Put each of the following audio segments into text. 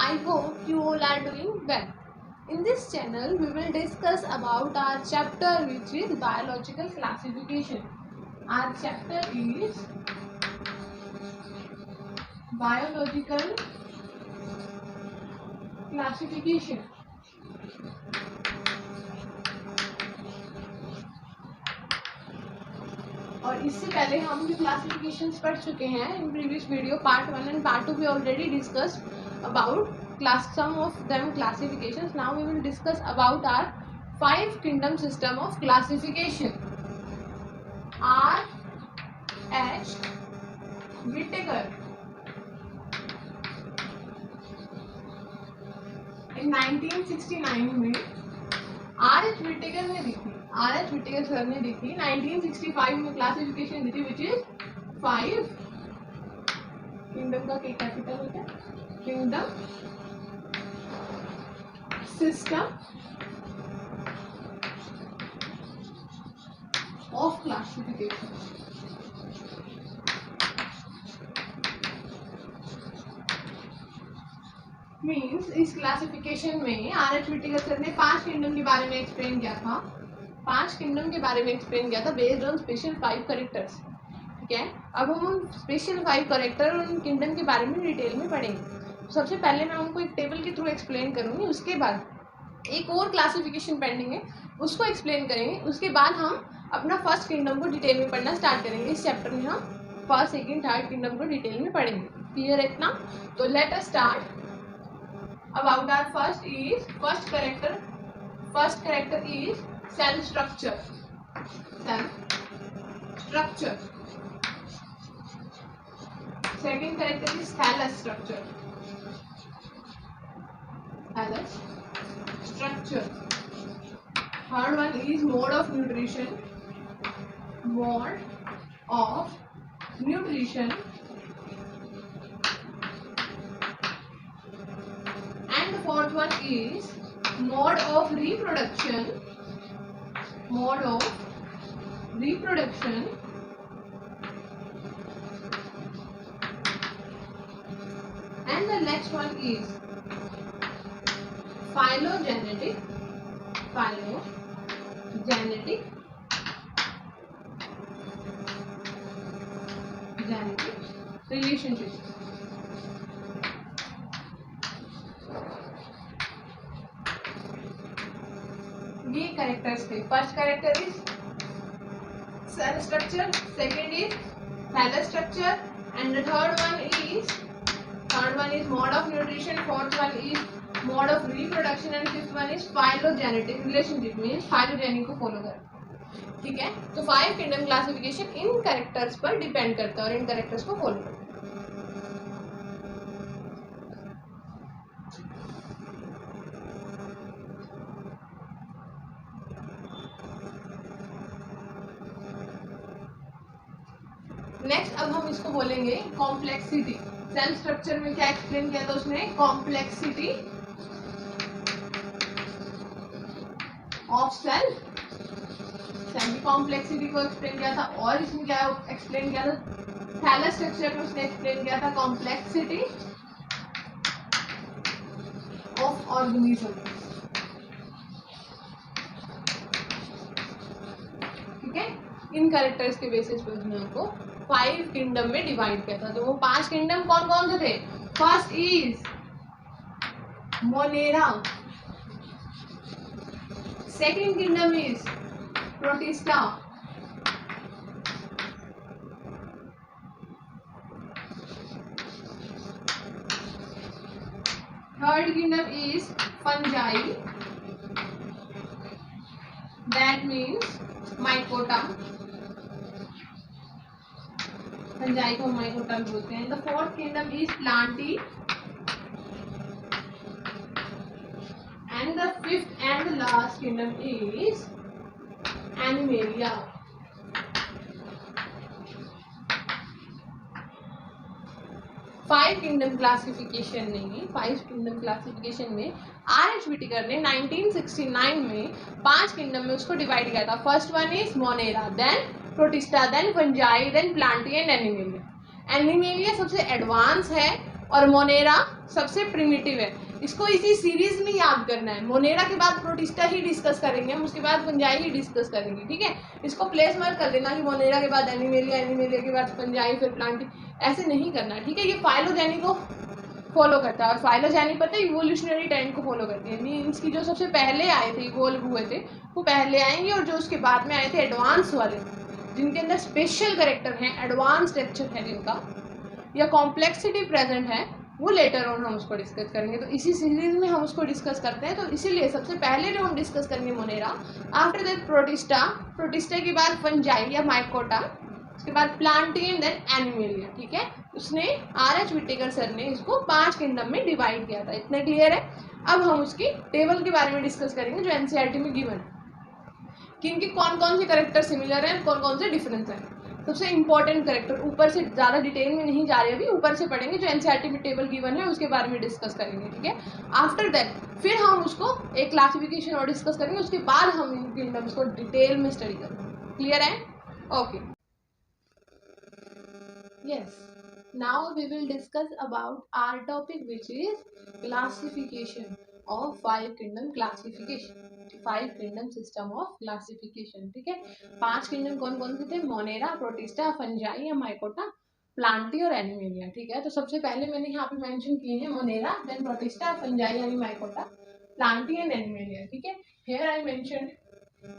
I hope you all are doing well. In this channel, we will discuss about our chapter which is biological classification. Our chapter is biological classification. और इससे पहले हम जो classifications पढ़ चुके हैं in previous video part 1 and part 2 we already discussed about some of them classifications. Now we will discuss about our 5 kingdom system of classification. R. H. Whittaker in 1969 में R.H. Whittaker ने दी थी, R.H. Whittaker sir ने दी थी 1965 में classification दी थी which is 5 kingdom का capital होता है kingdom system of classification. Means इस क्लासिफिकेशन में R.H. Whittaker सर ने 5 किंगडम के बारे में एक्सप्लेन किया था. 5 किंगडम के बारे में एक्सप्लेन किया था बेस्ड ऑन स्पेशल 5 कैरेक्टर्स. ठीक है, अब हम उन स्पेशल 5 कैरेक्टर और उन किंगडम के बारे में डिटेल में पढ़ेंगे. सबसे पहले मैं उनको एक टेबल के थ्रू एक्सप्लेन करूंगी. उसके बाद एक और क्लासिफिकेशन पेंडिंग है, उसको एक्सप्लेन करेंगे. उसके बाद हम अपना फर्स्ट किंगडम को डिटेल में पढ़ना स्टार्ट करेंगे. इस चैप्टर में हम फर्स्ट, सेकेंड, थर्ड किंगडम को डिटेल में पढ़ेंगे. क्लियर है इतना? तो let us start. About our first character is cell structure. Second character is thallus structure. Third one is mode of nutrition. And the fourth one is mode of reproduction. And the next one is phylogenetic relationship. ये characters थे. First character is cell structure, second is thallus structure, and the third one is mode of nutrition, fourth one is mode of reproduction and fifth one is phylogenetic relationship. Means phylogenic को follow कर. ठीक है, तो 5 kingdom classification इन characters पर depend करता है और इन कैरेक्टर्स को फॉलो करता है. नेक्स्ट अब हम इसको बोलेंगे कॉम्प्लेक्सिटी. सेल स्ट्रक्चर में क्या एक्सप्लेन किया था उसने? कॉम्प्लेक्सिटी ऑफ सेल की कॉम्प्लेक्सिटी को एक्सप्लेन किया था. और इसमें क्या एक्सप्लेन किया था? थैलस स्ट्रक्चर में उसने एक्सप्लेन किया था कॉम्प्लेक्सिटी ऑफ ऑर्गेनिज्म. ठीक है, इन कैरेक्टर्स के बेसिस पे उसने हमको 5 किंगडम में डिवाइड किया था. तो वो 5 किंगडम कौन कौन से थे? First is Monera, second kingdom is protista, third kingdom is fungi, that means mycota. Fungi को माइकोटा बोलते हैं. The fourth kingdom is Plantae, and the fifth and last kingdom is animalia. Five kingdom classification में R.H. Whittaker ने 1969 में 5 kingdom में उसको divide किया था. First one is Monera, then Protista, then Fungi, then Plantae and Animalia. Animalia सबसे advance है और मोनेरा सबसे प्रिमिटिव है। इसको इसी सीरीज में याद करना है। मोनेरा के बाद प्रोटिस्टा ही डिस्कस करेंगे हम, उसके बाद फंजाई ही डिस्कस करेंगे, ठीक है। इसको प्लेस मार्क कर देना कि मोनेरा के बाद एनिमेलिया, एनिमेलिया के बाद फंजाई, फिर प्लांटी, ऐसे नहीं करना, ठीक है। ये फाइलोजेनी को फॉलो करता है और फाइलोजेनी पता है इवोल्यूशनरी ट्रेंड को फॉलो करती है। मीन्स की जो सबसे पहले आए थे, इवोल्व हुए थे, वो पहले आएंगे, और जो उसके बाद में आए थे एडवांस वाले, जिनके अंदर स्पेशल कैरेक्टर हैं, एडवांस स्ट्रक्चर है जिनका, या कॉम्प्लेक्सिटी प्रेजेंट है, वो लेटर ऑन हम उसको डिस्कस करेंगे। तो इसी सीरीज में हम उसको डिस्कस करते हैं। तो इसीलिए सबसे पहले जो हम डिस्कस करेंगे Monera, after that protista, protista के बाद फंजाई या माइकोटा, उसके बाद प्लांटी एंड देन एनिमेलिया, ठीक है। उसने R.H. विटेकर सर ने इसको 5 किंगडम में डिवाइड किया था। इतना क्लियर है। अब हम उसकी टेबल के बारे में डिस्कस करेंगे जो एनसीईआरटी में गिवन है, कि इनके कौन कौन से करेक्टर सिमिलर हैं, कौन कौन से डिफरेंस हैं। सबसे इंपॉर्टेंट करेक्टर, ऊपर से ज़्यादा डिटेल में नहीं जा रहे अभी, ऊपर से पढ़ेंगे, जो एनसीईआरटी में टेबल गिवन है उसके बारे में डिस्कस करेंगे, ठीक है। आफ्टर दैट फिर हम उसको एक क्लासिफिकेशन और डिस्कस करेंगे, उसके बाद हम इन किंगडम्स को डिटेल में स्टडी करेंगे। क्लियर है? Okay, yes. Now we will discuss about our topic, which is classification of 5 kingdom classification, 5 kingdom system of classification, ठीक है। 5 किंगडम कौन कौन से थे? मोनेरा, प्रोटिस्टा, फंजाई या माइकोटा, प्लांटी और एनिमेलिया, ठीक है। तो सबसे पहले मैंने यहाँ पे मेंशन किए हैं मोनेरा, देन प्रोटिस्टा, फंजाई यानी माइकोटा, प्लांटी एंड एनिमेलिया, ठीक है। हियर आई मेंशन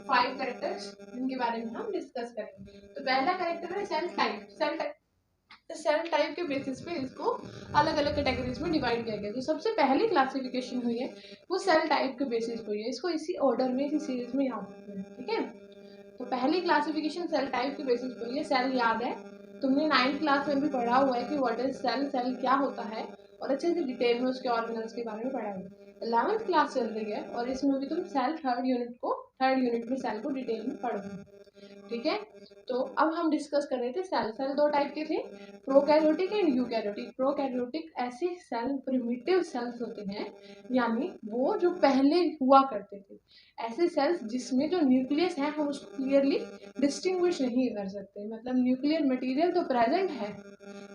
5 कैरेक्टर्स जिनके बारे में हम डिस्कस करेंगे। तो पहला कैरेक्टर है सेल टाइप। सेल टाइप के बेसिस पे इसको अलग अलग कैटेगरीज में डिवाइड किया गया। तो सबसे पहली क्लासिफिकेशन हुई है वो सेल टाइप के बेसिस पे हुई है। इसको इसी ऑर्डर में, इसी सीरीज में याद रखना है, ठीक है। तो पहली क्लासिफिकेशन सेल टाइप के बेसिस पे हुई है। सेल याद है, तुमने 9th क्लास में भी पढ़ा हुआ है कि व्हाट इज सेल, सेल क्या होता है, और अच्छे से डिटेल में उसके ऑर्गेनल्स के बारे में पढ़ा हुआ है। 11th क्लास चल रही है और इसमें भी तुम सेल थर्ड यूनिट में सेल को डिटेल में पढ़ोगे, ठीक है। तो अब हम डिस्कस कर रहे थे सेल 2 टाइप के थे, प्रोकैरियोटिक एंड यूकैरियोटिक। प्रोकैरियोटिक ऐसे सेल, प्रिमिटिव सेल्स होते हैं, यानी वो जो पहले हुआ करते थे, ऐसे सेल्स जिसमें जो न्यूक्लियस है हम उसको क्लियरली डिस्टिंग्विश नहीं कर सकते। मतलब न्यूक्लियर मटेरियल तो प्रेजेंट है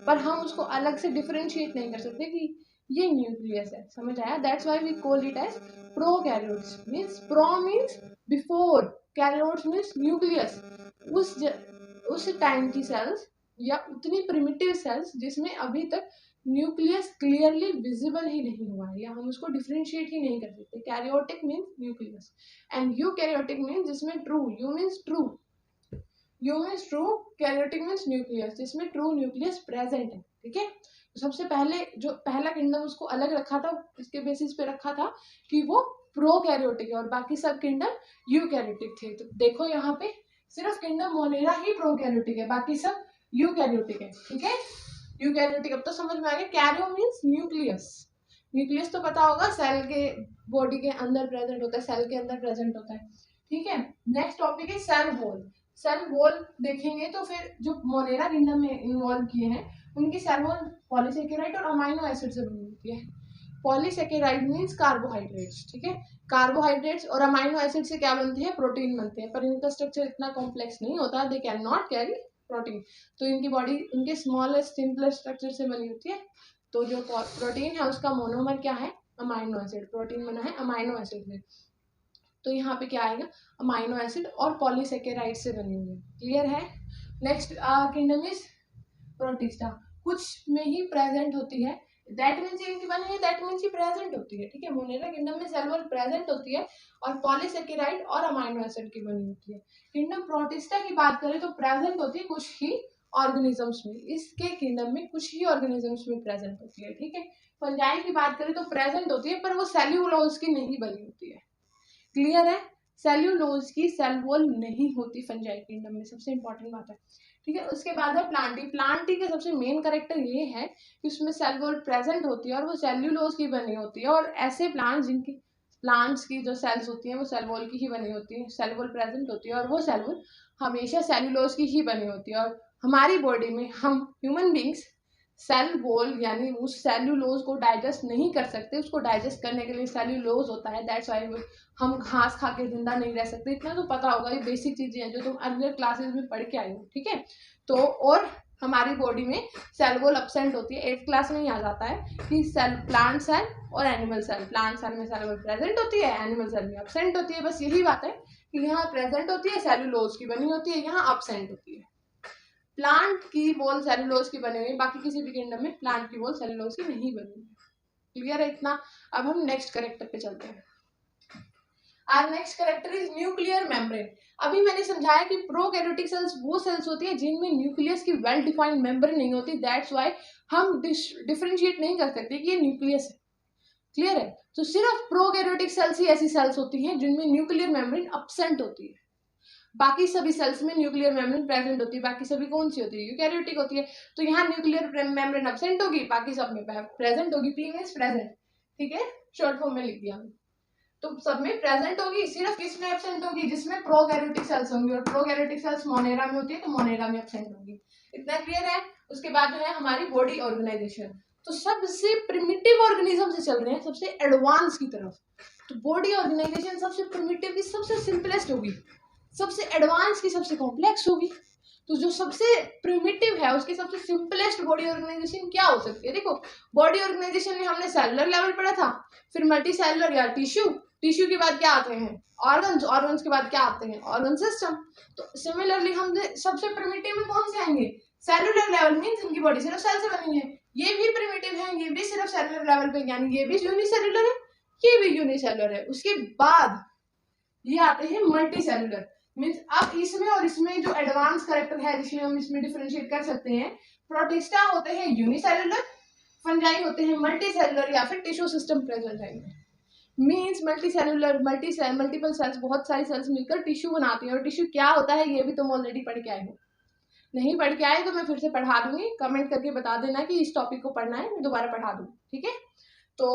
पर हम उसको अलग से डिफरेंशिएट नहीं कर सकते कि ये न्यूक्लियस है, समझ आया? That's why we call it as prokaryotes. Means pro means before, karyotes means nucleus. उस टाइम की सेल्स या उतनी प्रिमिटिव सेल्स जिसमें अभी तक न्यूक्लियस क्लियरली विजिबल ही नहीं हुआ है, या हम उसको डिफरेंशिएट ही नहीं कर सकते। Karyotic means nucleus and eukaryotic means जिसमें true, eu means true, karyotic means nucleus जिसमें ट्रू न्यूक्लियस प्रेजेंट है, ठीक है। तो सबसे पहले जो पहला किंगडम उसको अलग रखा था, इसके बेसिस पे रखा था कि वो प्रोकैरियोटिक है और बाकी सब किंगडम यूकैरियोटिक थे। तो देखो यहाँ पे सिर्फ किंगडम मोनेरा ही प्रोकैरियोटिक है, बाकी सब यूकैरियोटिक है, ठीक है। यूकैरियोटिक अब तो समझ में आ गया। Cairo means nucleus. न्यूक्लियस तो पता होगा सेल के बॉडी के अंदर प्रेजेंट होता है, सेल के अंदर प्रेजेंट होता है, ठीक है। नेक्स्ट टॉपिक है सेल वॉल। सेल वॉल देखेंगे तो फिर जो मोनेरा किंगडम में इन्वॉल्व किए हैं उनकी सेल वॉल पॉलीसेकेराइड और अमाइनो एसिड से बनी होती है। पॉलीसेकेराइड मीन्स कार्बोहाइड्रेट्स, ठीक है। कार्बोहाइड्रेट्स और अमाइनो एसिड से क्या बनते हैं? प्रोटीन बनते हैं, पर इनका स्ट्रक्चर इतना कॉम्प्लेक्स नहीं होता, they can not carry protein. तो इनकी बॉडी उनके स्मॉलेस्ट सिंपलर स्ट्रक्चर से बनी होती है। तो जो प्रोटीन है उसका मोनोमर क्या है? Amino acid. प्रोटीन बना है अमाइनो एसिड से, तो यहाँ पे क्या आएगा? अमाइनो एसिड और पॉलीसेकेराइड से बनी हुई है। क्लियर है? Next kingdom is protista. कुछ में ही प्रेजेंट होती है, दैट मीन्स इनकी बनी है, दैट मीन्स ही प्रेजेंट होती है, ठीक है। मोनेरा किंगडम में सेल वॉल प्रेजेंट होती है और पॉलीसेकेराइड और अमाइनो एसिड की बनी होती है। किंगडम प्रोटिस्टा की बात करें तो प्रेजेंट होती है कुछ ही ऑर्गेनिजम्स में, इसके किंगडम में कुछ ही ऑर्गेनिजम्स में प्रेजेंट होती है, ठीक है। फंजाई की बात करें तो प्रेजेंट होती है पर वो सेल्यूलोज की नहीं बनी होती है। क्लियर है? सेल्यूलोज की सेल वॉल नहीं होती फंजाई किंगडम में, सबसे इंपॉर्टेंट बात है, ठीक है। उसके बाद है प्लांटी। प्लांटी का सबसे मेन कैरेक्टर ये है कि उसमें सेल वॉल प्रेजेंट होती है और वो सेल्यूलोज की बनी होती है। और ऐसे प्लांट्स की जो सेल्स होती हैं वो सेल वॉल की ही बनी होती है, सेल वॉल प्रेजेंट होती है और वो सेल वॉल हमेशा सेल्यूलोज की ही बनी होती है। और हमारी बॉडी में हम ह्यूमन बींग्स सेल वॉल यानी उस सेल्यूलोज को डाइजेस्ट नहीं कर सकते, उसको डाइजेस्ट करने के लिए सेल्यूलोज होता है, दैट्स व्हाई हम घास खा के जिंदा नहीं रह सकते। इतना तो पता होगा, ये बेसिक चीजें हैं जो तुम अर्लियर क्लासेस में पढ़ के आए हो, ठीक है। तो और हमारी बॉडी में सेल वॉल एब्सेंट होती है। 8th क्लास में ही आ जाता है कि सेल, प्लांट सेल और एनिमल सेल, प्लांट सेल में सेल वॉल प्रेजेंट होती है, एनिमल सेल में एब्सेंट होती है। बस यही बात है कि यहाँ प्रेजेंट होती है, सेलुलोज की बनी होती है, यहाँ एब्सेंट होती है। प्लांट की वॉल सेलुलोज की बनी हुई, बाकी किसी भी किंगडम में प्लांट की वॉल सेलुलोज की नहीं बनी हुई। क्लियर है इतना? अब हम नेक्स्ट कैरेक्टर पे चलते हैं। Our next character is nuclear membrane. अभी मैंने समझाया कि प्रोकैरियोटिक सेल्स वो सेल्स होती है जिनमें न्यूक्लियस की वेल डिफाइंड मेम्ब्रेन नहीं होती। दैट्स व्हाई हम डिफरेंशिएट नहीं कर सकते कि ये न्यूक्लियस है। क्लियर है? तो सिर्फ प्रोकैरियोटिक सेल्स ही ऐसी सेल्स होती हैं जिनमें न्यूक्लियर मेम्ब्रेन एब्सेंट होती है। बाकी सभी सेल्स में न्यूक्लियर मेम्ब्रेन प्रेजेंट होती है। बाकी सभी कौन सी होती है? यूकैरियोटिक होती है। तो यहाँ न्यूक्लियर मेम्ब्रेन एब्सेंट होगी, बाकी सब में प्रेजेंट होगी। पी मींस प्रेजेंट, ठीक है, शॉर्ट फॉर्म में लिख दिया। तो सब में प्रेजेंट होगी, सिर्फ किस में एब्सेंट होगी? जिसमें प्रोकैरियोटिक सेल्स होंगी, और प्रोकैरियोटिक सेल्स मोनेरा में होती है तो मोनेरा में एब्सेंट होगी। इतना क्लियर है? उसके बाद जो है हमारी बॉडी ऑर्गेनाइजेशन। तो सबसे प्रिमिटिव ऑर्गेनिज्म से चल रहे हैं सबसे एडवांस की तरफ। तो बॉडी ऑर्गेनाइजेशन सबसे प्रिमिटिव की सबसे सिंपलेस्ट होगी, सबसे एडवांस की सबसे कॉम्प्लेक्स होगी। तो जो सबसे प्रिमिटिव है उसकी सबसे सिंपलेस्ट बॉडी ऑर्गेनाइजेशन क्या हो सकती है? देखो, बॉडी ऑर्गेनाइजेशन में हमने सेलुलर लेवल पढ़ा था, फिर मल्टी सेलुलर या टिश्यू, टिश्यू के बाद क्या आते हैं? ऑर्गन्स, ऑर्गन्स के बाद क्या आते हैं? Organ system. तो सिमिलरली हम सबसे प्रिमिटिव में कौन से आएंगे? सेलुलर लेवल मींस इनकी बॉडी सिर्फ सेल से बनी है। ये भी प्रिमिटिव है, ये भी सिर्फ सेलुलर लेवल पे, यानी ये भी यूनिसेलुलर है, ये भी यूनिसेलुलर है। उसके बाद ये आते हैं मल्टी सेलुलर मीन्स अब इसमें और इसमें जो एडवांस कैरेक्टर है जिसमें हम इसमें डिफरेंशिएट कर सकते हैं, प्रोटिस्टा होते हैं यूनिसेलुलर, फंजाई होते हैं मल्टी सेलुलर या फिर टिश्यू सिस्टम प्रेजेंट है। Means multi cellular, multiple cells, बहुत सारी सेल्स मिलकर टिश्यू बनाती हैं। और टिश्यू क्या होता है ये भी तुम ऑलरेडी पढ़ के आए हो। नहीं पढ़ के आए तो मैं फिर से पढ़ा दूंगी, कमेंट करके बता देना कि इस टॉपिक को पढ़ना है, मैं दोबारा पढ़ा दूंगी, ठीक है। तो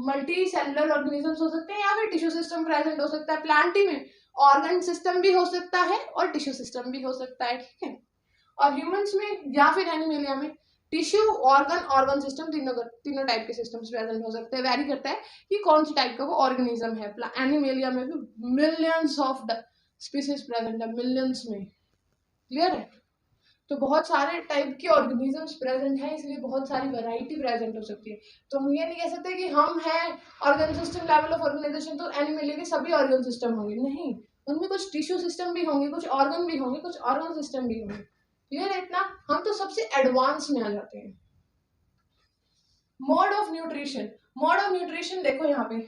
मल्टी सेलुलर ऑर्गेनिजम्स हो सकते हैं या फिर टिश्यू सिस्टम प्रेजेंट हो सकता है। प्लांटी में ऑर्गन सिस्टम भी हो सकता है और टिश्यू सिस्टम भी हो सकता है, ठीक है। और ह्यूमंस में या फिर एनिमलिया में टिश्यू, ऑर्गन सिस्टम, तीनों टाइप के सिस्टम्स प्रेजेंट हो सकते हैं। वैरी करता है कि कौन सी टाइप का वो ऑर्गेनिज्म है। एनिमलिया में भी मिलियंस ऑफ स्पीसीज प्रेजेंट है, मिलियंस में। क्लियर है? तो बहुत सारे टाइप के ऑर्गेनिजम्स प्रेजेंट हैं, इसलिए बहुत सारी वैरायटी प्रेजेंट हो सकती है। तो हम ये नहीं कह सकते कि हम हैं organ system level of organisation तो एनिमलिया के सभी ऑर्गन सिस्टम होंगे, नहीं, उनमें कुछ टिश्यू सिस्टम भी होंगे, कुछ ऑर्गन भी होंगे, कुछ ऑर्गन सिस्टम भी होंगे। क्लियर है इतना? हम तो सबसे एडवांस में आ जाते हैं। Mode of nutrition, mode of nutrition देखो यहाँ पे,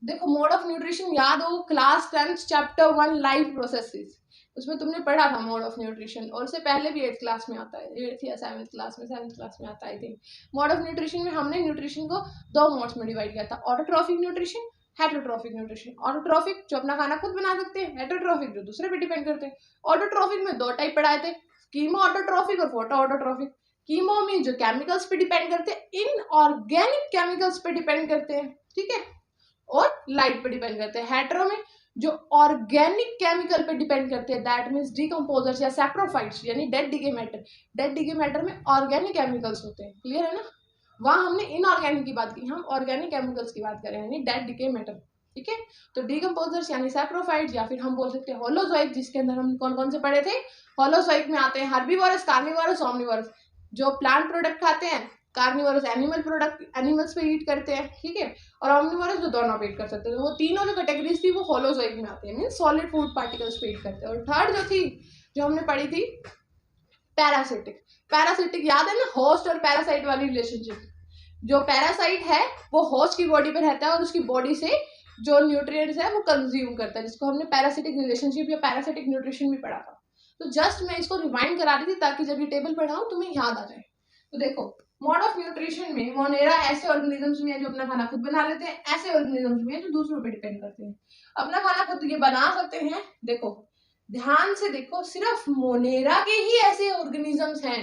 देखो मोड ऑफ न्यूट्रिशन याद हो क्लास 10 चैप्टर 1 लाइफ प्रोसेसेस, उसमें तुमने पढ़ा था मोड ऑफ न्यूट्रिशन, और उससे पहले भी 8th क्लास में आता है, 8th या 7th क्लास में, 7th क्लास में आता है I think. Mode of nutrition में हमने न्यूट्रिशन को 2 मोड्स में डिवाइड किया था, autotrophic nutrition, heterotrophic nutrition. Autotrophic जो अपना खाना खुद बना सकते हैं, हेटरोट्रॉफिक जो दूसरे पे डिपेंड करते हैं। ऑटोट्रॉफिक में 2 टाइप पढ़ाए थे, कीमो ऑटोट्रॉफिक और फोटो ऑटोट्रॉफिक। कीमो में जो केमिकल्स पे डिपेंड करते हैं, इनऑर्गेनिक केमिकल्स पे डिपेंड करते हैं, ठीक है, और लाइट पे डिपेंड करते हैं। हेटेरो में जो ऑर्गेनिक केमिकल पे डिपेंड करते हैं, दैट मींस डिकम्पोजर्स या सैप्रोफाइट्स, यानी dead decay matter. Dead decay matter में ऑर्गेनिक केमिकल्स होते हैं, क्लियर है ना। वहां हमने इनऑर्गेनिक की बात की, हम ऑर्गेनिक केमिकल्स की बात करें, यानी डेड डिके मैटर, ठीक है। तो डिकम्पोजर्स यानी सैप्रोफाइट्स, या फिर हम बोल सकते हैं होलोजोइक, जिसके अंदर हम कौन कौन से पढ़े थे। होलोजोइक में आते हैं हर्बीवोरस, कार्निवोरस, ओमनिवोरस। जो प्लांट प्रोडक्ट खाते हैं, कार्निवोरस एनिमल प्रोडक्ट, एनिमल्स पे ईट करते हैं, ठीक है, और ओमनिवोरस जो दोनों पे ईट कर सकते हैं। वो तीनों जो कैटेगरीज थी वो होलोजोइक में आती है, मींस सॉलिड फूड पार्टिकल्स पे ईट करते हैं। और थर्ड जो थी, जो हमने पढ़ी थी, पैरासिटिक। पैरासिटिक याद है ना, होस्ट और पैरासाइट वाली रिलेशनशिप। जो पैरासाइट है वो होस्ट की बॉडी पे रहता है और उसकी बॉडी से जो न्यूट्रिएंट्स है वो कंज्यूम करता है, जिसको हमने पैरासिटिक रिलेशनशिप या पैरासिटिक न्यूट्रिशन भी पढ़ा था। तो जस्ट मैं इसको रिमाइंड करा रही थी ताकि जब ये टेबल पढ़ाऊं तुम्हें याद आ जाए। तो देखो, मोड ऑफ न्यूट्रिशन में मोनेरा ऐसे ऑर्गेनिजम्स में है जो अपना खाना खुद बना लेते हैं, ऐसे ऑर्गेनिजम्स में है जो दूसरों पे डिपेंड करते हैं। अपना खाना खुद ये बना सकते हैं। देखो ध्यान से देखो, सिर्फ मोनेरा के ही ऐसे ऑर्गेनिजम्स हैं।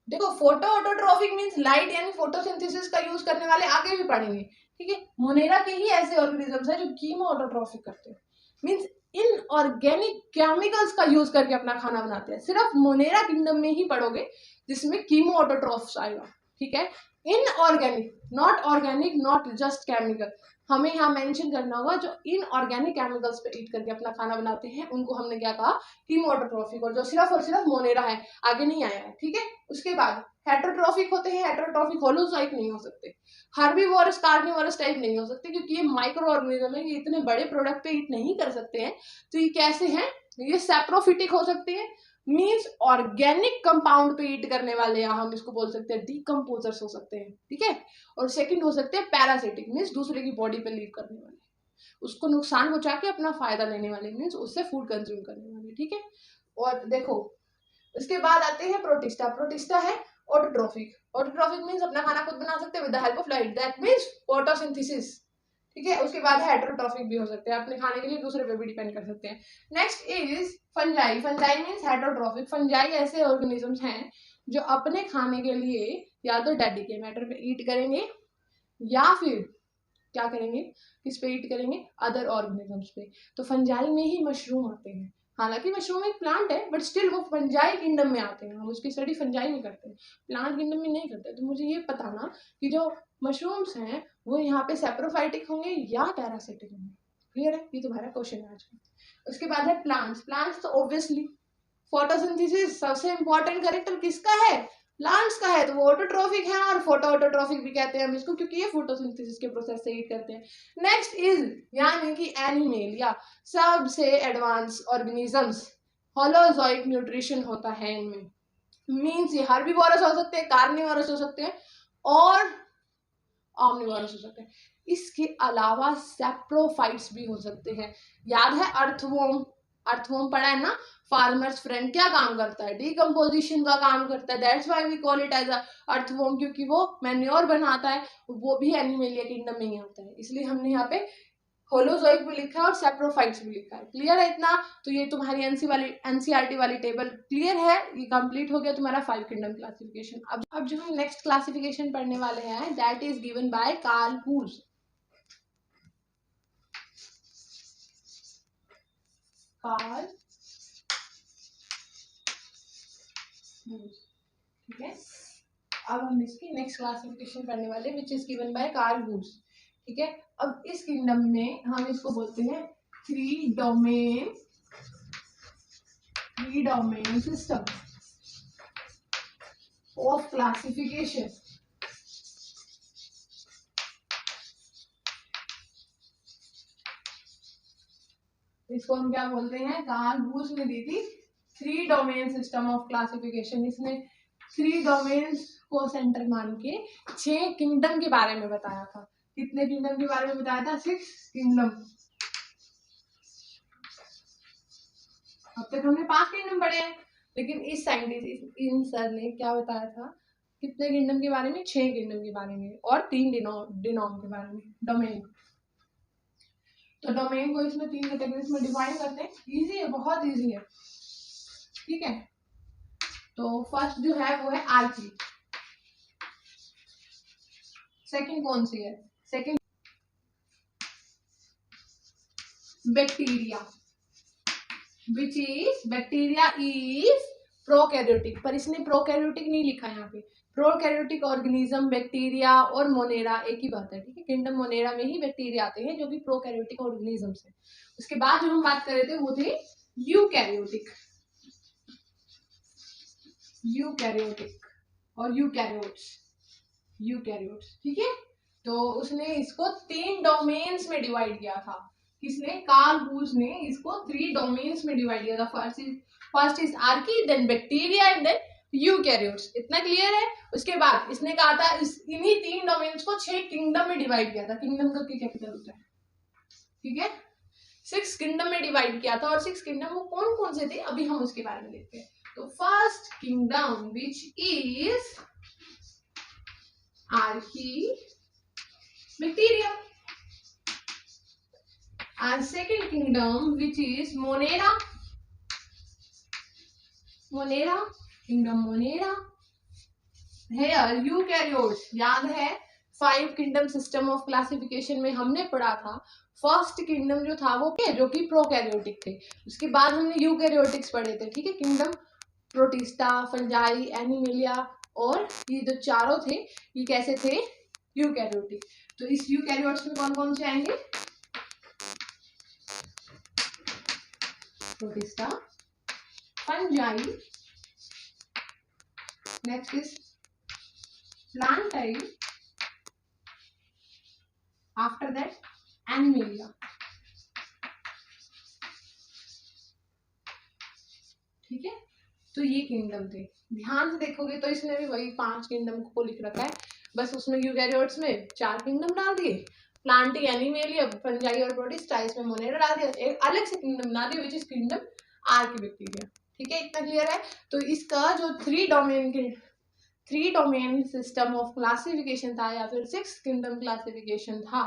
देखो फोटो ऑटोट्रॉफिक मींस लाइट यानी फोटोसिंथेसिस का यूज करने वाले आगे भी पढ़ेंगे, ठीक है। मोनेरा के ही ऐसे ऑर्गेनिजम्स हैं जो कीमो ऑटोट्रॉफिक करते हैं, मींस इन ऑर्गेनिक केमिकल्स का यूज करके अपना खाना बनाते हैं। सिर्फ मोनेरा किंगडम में ही पढ़ोगे जिसमें कीमो ऑटोट्रॉफ्स आएगा, ठीक है। Inorganic, not organic, not just chemical, हमें यहाँ मेंशन करना होगा जो इनऑर्गेनिक केमिकल्स पे ईट करके अपना खाना बनाते हैं उनको हमने क्या कहा, कीमोटोट्रॉफिक, और जो सिर्फ और सिर्फ मोनेरा है, आगे नहीं आया है, ठीक है। उसके बाद हेटरोट्रॉफिक होते हैं, हेटरोट्रॉफिक होलोजोइक नहीं हो सकते, हर्बीवोरस कार्निवोरस टाइप नहीं हो सकते, क्योंकि ये माइक्रो ऑर्गेनिज्म है, ये इतने बड़े प्रोडक्ट पे ईट नहीं कर सकते हैं। तो ये कैसे हैं, ये सैप्रोफिटिक हो सकते हैं, मीन्स ऑर्गेनिक कंपाउंड पे ईट करने वाले, या हम इसको बोल सकते हैं डिकम्पोजर्स हो सकते हैं, ठीक है। और सेकंड हो सकते हैं पैरासिटिक, मीन्स दूसरे की बॉडी पे लीव करने वाले, उसको नुकसान पहुंचा के अपना फायदा लेने वाले, मीन्स उससे फूड कंज्यूम करने वाले, ठीक है। और देखो उसके बाद आते हैं प्रोटिस्टा। प्रोटिस्टा है ऑटोट्रॉफिक, ऑटोट्रॉफिक मीन्स अपना खाना खुद बना सकते हैं with the help of light, that means photosynthesis, ठीक है। उसके बाद हेटरोट्रॉफिक भी हो सकते हैं, अपने खाने के लिए दूसरे पे भी डिपेंड कर सकते हैं। Next is fungi. Fungi means heterotrophic. Fungi ऐसे ऑर्गेनिजम्स हैं जो अपने खाने के लिए या तो डेडिकेट मैटर पे ईट करेंगे या फिर क्या करेंगे, किस पे ईट करेंगे, अदर ऑर्गेनिजम्स पे। तो फंजाई में ही मशरूम आते हैं, हालांकि मशरूम एक प्लांट है बट स्टिल वो फंजाई किंगडम में आते हैं, हम उसकी स्टडी फंजाई में करते हैं, प्लांट किंगडम में नहीं करते। तो मुझे ये बताना कि जो मशरूम्स हैं वो यहाँ पे सैप्रोफाइटिक होंगे या पैरासिटिक होंगे, क्लियर है, ये तुम्हारा क्वेश्चन है आज का। उसके बाद है प्लांट्स। प्लांट्स तो ऑब्वियसली फोटोसिंथेसिस सबसे इंपॉर्टेंट कैरेक्टर किसका है, प्लांट्स का है, तो वो ऑटोट्रॉफिक है, और फोटो ऑटोट्रॉफिक भी कहते हैं हम इसको, क्योंकि ये फोटोसिंथेसिस के प्रोसेस से ईट करते हैं। नेक्स्ट इज यानी कि एनिमेलिया, सबसे एडवांस ऑर्गेनिजम्स, होलोजोइक न्यूट्रिशन होता है इनमें, मीन्स ये हर्बीवोरस हो सकते हैं, कार्निवोरस हो सकते हैं और ऑमनिवोरस हो सकते हैं। इसके अलावा सैप्रोफाइट्स भी हो सकते हैं। याद है अर्थवॉर्म, अर्थवॉर्म पढ़ा है ना, फार्मर्स फ्रेंड, क्या काम करता है, डिकम्पोजिशन का काम करता है, that's why we call it as a earthworm, क्योंकि वो मैन्योर बनाता है, वो भी एनिमेलिया किंगडम में ही आता है, इसलिए हमने यहाँ पे होलोजोइक भी लिखा है और सैप्रोफाइट्स भी लिखा है। क्लियर है इतना, तो ये तुम्हारी एनसीईआरटी वाली टेबल क्लियर है, ये कंप्लीट हो गया तुम्हारा 5 किंगडम क्लासिफिकेशन। अब जो हम नेक्स्ट क्लासिफिकेशन पढ़ने वाले हैं that is given by Carl Woese. Carl Woese, ठीक है। अब हम इसकी नेक्स्ट क्लासिफिकेशन पढ़ने वाले which is given by Carl Woese, ठीक है। अब इस किंगडम में हम इसको बोलते हैं three domain system of classification. इसको हम क्या बोलते हैं, कार्ल हूस ने दी थी three domain system of classification. इसने थ्री डोमेन्स को सेंटर मान के 6 किंगडम के बारे में बताया था। कितने किंगडम के बारे में बताया था, 6 किंगडम। अब तक हमने 5 किंगडम पढ़े हैं, लेकिन इस साइंटिस्ट इन सर ने क्या बताया था, कितने किंगडम के बारे में, 6 किंगडम के बारे में और 3 डिनोम के बारे में, डोमेन। तो डोमेन को इसमें 3 कैटेगरीज में डिवाइड करते हैं, इजी है, बहुत इजी है, ठीक है। तो फर्स्ट जो है वो है आर्की। सेकंड कौन सी है, second bacteria, which is bacteria is prokaryotic, पर इसने प्रोकैरियोटिक नहीं लिखा यहाँ पे। प्रोकैरियोटिक ऑर्गेनिज्म, बैक्टीरिया और मोनेरा एक ही बात है, ठीक है। किंगडम मोनेरा में ही बैक्टीरिया आते हैं जो कि प्रोकैरियोटिक ऑर्गेनिजम्स है। उसके बाद जो हम बात कर रहे थे वो थे यूकैरियोटिक, यूकैरियोटिक और यूकैरियोट्स, ठीक है। तो उसने इसको 3 डोमेन्स में डिवाइड किया था, किसने, कार्ल हूस ने इसको 3 डोमेन्स में डिवाइड किया था। First is Archaea, then Bacteria and then Eukaryotes. इतना क्लियर है। उसके बाद इसने कहा था इन्हीं 3 डोमेन्स को 6 किंगडम में डिवाइड किया था। किंगडम का कैपिटल होता है, ठीक है। 6 किंगडम में डिवाइड किया था, और 6 किंगडम वो कौन कौन से थे अभी हम उसके बारे में देखते हैं। तो first kingdom which is Archie, bacteria, and second kingdom which is monera, kingdom monera, here eukaryotes। याद है 5 किंगडम सिस्टम ऑफ क्लासिफिकेशन में हमने पढ़ा था फर्स्ट किंगडम जो था वो क्या, जो कि प्रोकैरियोटिक थे। उसके बाद हमने यूकैरियोटिक्स पढ़े थे, ठीक है। किंगडम प्रोटिस्टा, फंजाई, एनिमेलिया, और ये जो चारों थे ये कैसे थे, यूकैरियोटिक। तो इस यूकैरियोट्स में कौन कौन से आएंगे, protista, fungi, next is प्लांटाई, after that animalia. ठीक है, तो ये किंगडम थे। ध्यान से देखोगे तो इसमें भी वही 5 किंगडम को लिख रखा है, बस उसमें यूकैरियोट्स में 4 किंगडम डाल दिए, प्लांटी, एनिमेलिया, फंजाई और प्रोटिस्टा, इसमें मोनेरा डाल दिया, एक अलग से किंगडम बना दिया विच इज किंगडम आर्किबैक्टीरिया। ठीक है, इतना क्लियर है। तो इसका जो 3 डोमेन सिस्टम ऑफ क्लासिफिकेशन था या फिर 6 किंगडम क्लासिफिकेशन था,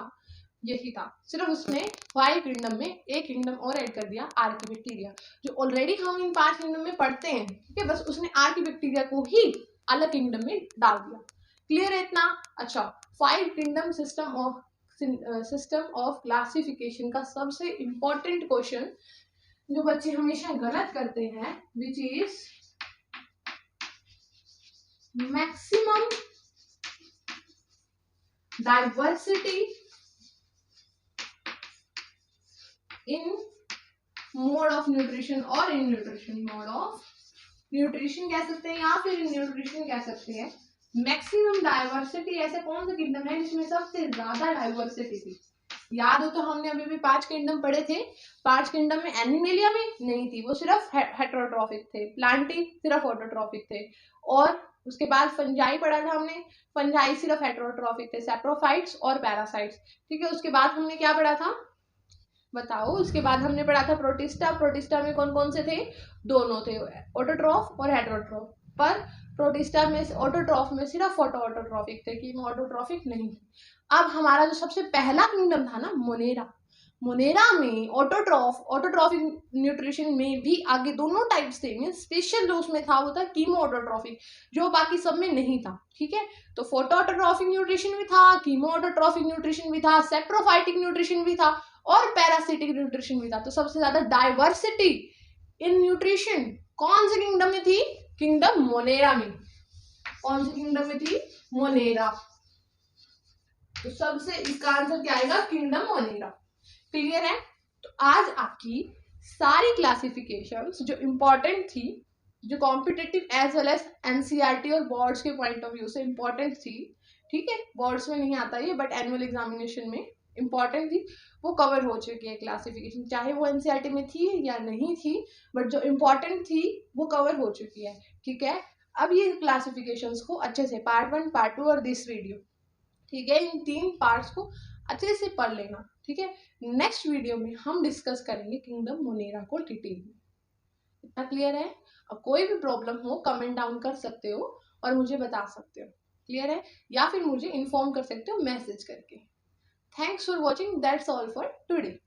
यही था। सिर्फ उसने 5 किंगडम में एक किंगडम और ऐड कर दिया, आर्किबैक्टीरिया, जो ऑलरेडी हम इन 5 किंगडम में पढ़ते हैं। ठीक है, बस उसने आर्किबैक्टीरिया को ही अलग किंगडम में डाल दिया। क्लियर है इतना? अच्छा, 5 किंगडम सिस्टम ऑफ क्लासिफिकेशन का सबसे इंपॉर्टेंट क्वेश्चन जो बच्चे हमेशा गलत करते हैं, which is maximum diversity in mode of nutrition और in nutrition, mode of nutrition कह सकते हैं या फिर इन न्यूट्रिशन कह सकते हैं। मैक्सिमम डाइवर्सिटी ऐसे कौन से किंगडम है जिसमें सबसे ज्यादा डाइवर्सिटी थी? याद हो तो हमने अभी भी 5 किंगडम पढ़े थे। 5 किंगडम में एनिमेलिया में नहीं थी, वो सिर्फ हेटेरोट्रॉफिक थे, प्लांटी सिर्फ ऑटोट्रॉफिक थे, और उसके बाद फंजाई पढ़ा था हमने, फंजाई सिर्फ हेटेरोट्रॉफिक थे, सैप्रोफाइट्स और पैरासाइट्स। ठीक है, उसके बाद हमने क्या पढ़ा था बताओ? उसके बाद हमने पढ़ा था प्रोटिस्टा। प्रोटिस्टा में कौन कौन से थे? दोनों थे, ऑटोट्रॉफ और हेटेरोट्रॉफ। पर प्रोटिस्टा में ऑटोट्रॉफ में सिर्फ ऑटोट्रॉफिक थे, कीमो ऑटोट्रॉफिक नहीं। अब हमारा जो सबसे पहला किंगडम था ना, मोनेरा, मोनेरा में ऑटोट्रॉफिक न्यूट्रिशन में भी आगे दोनों टाइप्स थे। मीन स्पेशल जो उसमें था वो था कीमो ऑटोट्रॉफिक, जो बाकी सब में नहीं था। ठीक है, तो फोटो ऑटोट्रॉफिक न्यूट्रिशन भी था, कीमो ऑटोट्रॉफिक न्यूट्रिशन भी था, सेप्रोफाइटिक न्यूट्रिशन भी था और पैरासिटिक न्यूट्रिशन भी था। तो सबसे ज्यादा डाइवर्सिटी इन न्यूट्रिशन कौन से किंगडम में थी? किंगडम मोनेरा में। कौन से किंगडम में थी? मोनेरा। तो सबसे इसका आंसर क्या आएगा? Kingdom Monera. क्लियर है? तो आज आपकी सारी क्लासिफिकेशंस जो इंपॉर्टेंट थी, जो competitive as well as NCERT और बोर्ड्स के पॉइंट ऑफ व्यू से इंपॉर्टेंट थी, ठीक है, बोर्ड्स में नहीं आता ये बट एनुअल एग्जामिनेशन में इंपॉर्टेंट थी, वो कवर हो चुकी है क्लासिफिकेशन, चाहे वो एनसीईआरटी में थी या नहीं थी, बट जो इंपॉर्टेंट थी वो कवर हो चुकी है। ठीक है, अब ये क्लासिफिकेशंस को अच्छे से पार्ट 1, पार्ट 2 और दिस वीडियो, ठीक है, इन 3 पार्ट्स को अच्छे से पढ़ लेना। ठीक है, नेक्स्ट वीडियो में हम डिस्कस करेंगे किंगडम मोनेरा को डिटेल में। इतना क्लियर है? अब कोई भी प्रॉब्लम हो कमेंट डाउन कर सकते हो और मुझे बता सकते हो। क्लियर है? या फिर मुझे इन्फॉर्म कर सकते हो मैसेज करके। Thanks for watching, that's all for today.